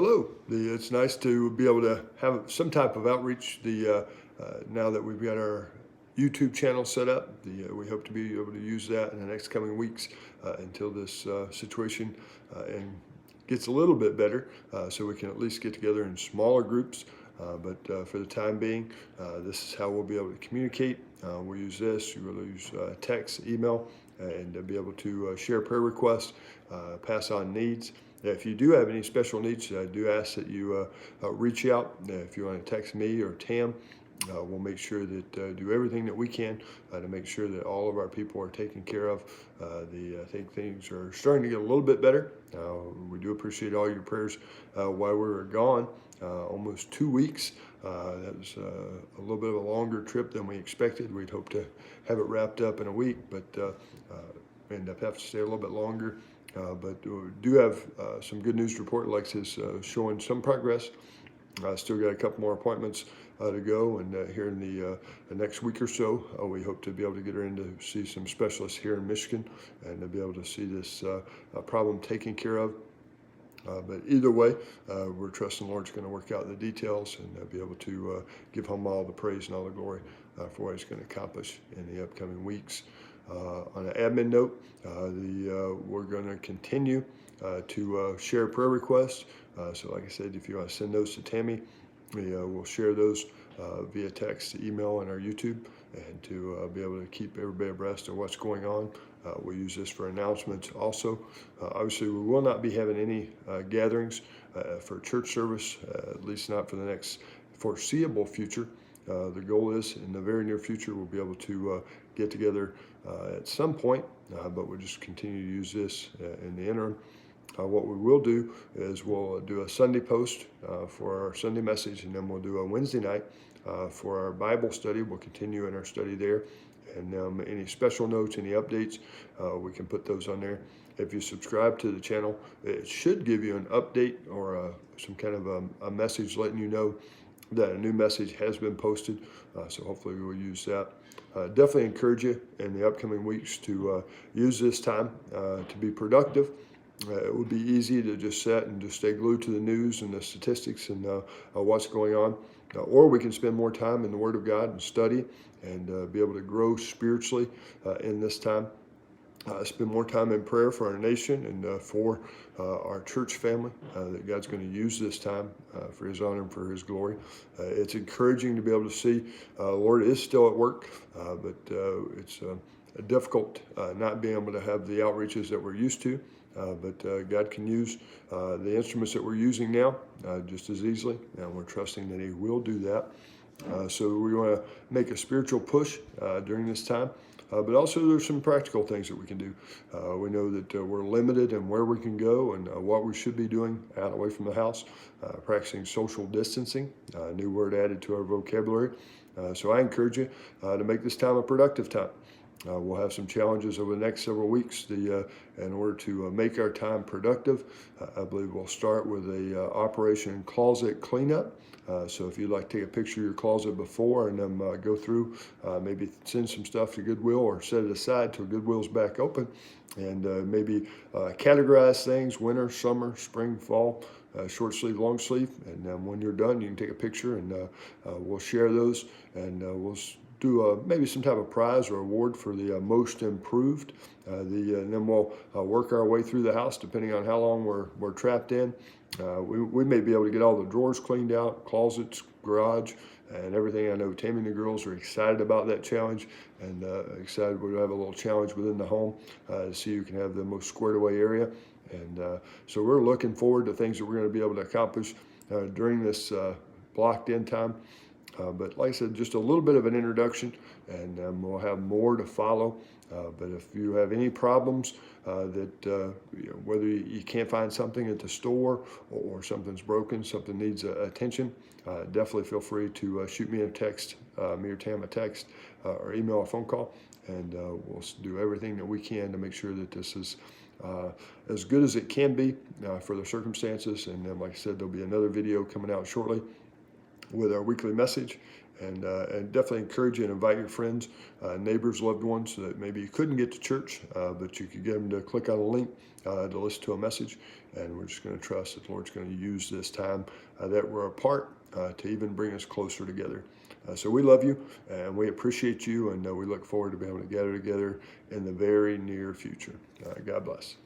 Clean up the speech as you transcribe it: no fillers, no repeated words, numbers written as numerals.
Hello. It's nice to be able to have some type of outreach. Now that we've got our YouTube channel set up, we hope to be able to use that in the next coming weeks until this situation and gets a little bit better, so we can at least get together in smaller groups. But for the time being, this is how we'll be able to communicate. We'll use this. We'll use text, email, and be able to share prayer requests, pass on needs. If you do have any special needs, I do ask that you reach out. If you want to text me or Tam, we'll make sure that do everything that we can to make sure that all of our people are taken care of. I think things are starting to get a little bit better. We do appreciate all your prayers while we were gone, almost 2 weeks. That was a little bit of a longer trip than we expected. We'd hoped to have it wrapped up in a week, but we ended up having to stay a little bit longer. But we do have some good news to report. Lex is showing some progress. Still got a couple more appointments to go, and here in the next week or so, we hope to be able to get her in to see some specialists here in Michigan and to be able to see this problem taken care of. But either way, we're trusting the Lord's going to work out the details and be able to give him all the praise and all the glory for what he's going to accomplish in the upcoming weeks. On an admin note, we're going to continue to share prayer requests. So like I said, if you want to send those to Tammy, we'll share those via text, email, and our YouTube, and to be able to keep everybody abreast of what's going on. We'll use this for announcements also. Obviously, we will not be having any gatherings for church service, at least not for the next foreseeable future. The goal is in the very near future we'll be able to get together at some point, but we'll just continue to use this in the interim. What we will do is we'll do a Sunday post for our Sunday message, and then we'll do a Wednesday night for our Bible study. We'll continue in our study there, and any special notes, any updates, we can put those on there. If you subscribe to the channel, it should give you an update or some kind of a message letting you know that a new message has been posted, so hopefully we'll use that. Definitely encourage you in the upcoming weeks to use this time to be productive. It would be easy to just sit and just stay glued to the news and the statistics and what's going on, or we can spend more time in the Word of God and study and be able to grow spiritually in this time. Spend more time in prayer for our nation and for our church family, that God's going to use this time for His honor and for His glory. It's encouraging to be able to see the Lord is still at work, but it's difficult not being able to have the outreaches that we're used to. But God can use the instruments that we're using now just as easily, and we're trusting that He will do that. So we want to make a spiritual push during this time. But also there's some practical things that we can do. We know that we're limited in where we can go and what we should be doing out away from the house. Practicing social distancing, a new word added to our vocabulary. So I encourage you to make this time a productive time. We'll have some challenges over the next several weeks in order to make our time productive. I believe we'll start with a Operation Closet Cleanup. So if you'd like to take a picture of your closet before and then go through, maybe send some stuff to Goodwill or set it aside till Goodwill's back open, and maybe categorize things: winter, summer, spring, fall, short sleeve, long sleeve. And when you're done, you can take a picture, and we'll share those, and we'll do maybe some type of prize or award for the most improved. And then we'll work our way through the house depending on how long we're trapped in. We may be able to get all the drawers cleaned out, closets, garage, and everything. I know Tammy and the girls are excited about that challenge, and excited we'll have a little challenge within the home to see who can have the most squared away area. And so we're looking forward to things that we're going to be able to accomplish during this blocked in time. But like I said, just a little bit of an introduction, and we'll have more to follow. But if you have any problems whether you can't find something at the store or something's broken, something needs attention, definitely feel free to shoot me a text, me or Tam a text, or email a phone call, and we'll do everything that we can to make sure that this is as good as it can be for the circumstances. And then, like I said, there'll be another video coming out shortly with our weekly message, and definitely encourage you and invite your friends, neighbors, loved ones that maybe you couldn't get to church, but you could get them to click on a link to listen to a message. And we're just going to trust that the Lord's going to use this time that we're apart to even bring us closer together. So we love you and we appreciate you, and we look forward to being able to gather together in the very near future. God bless.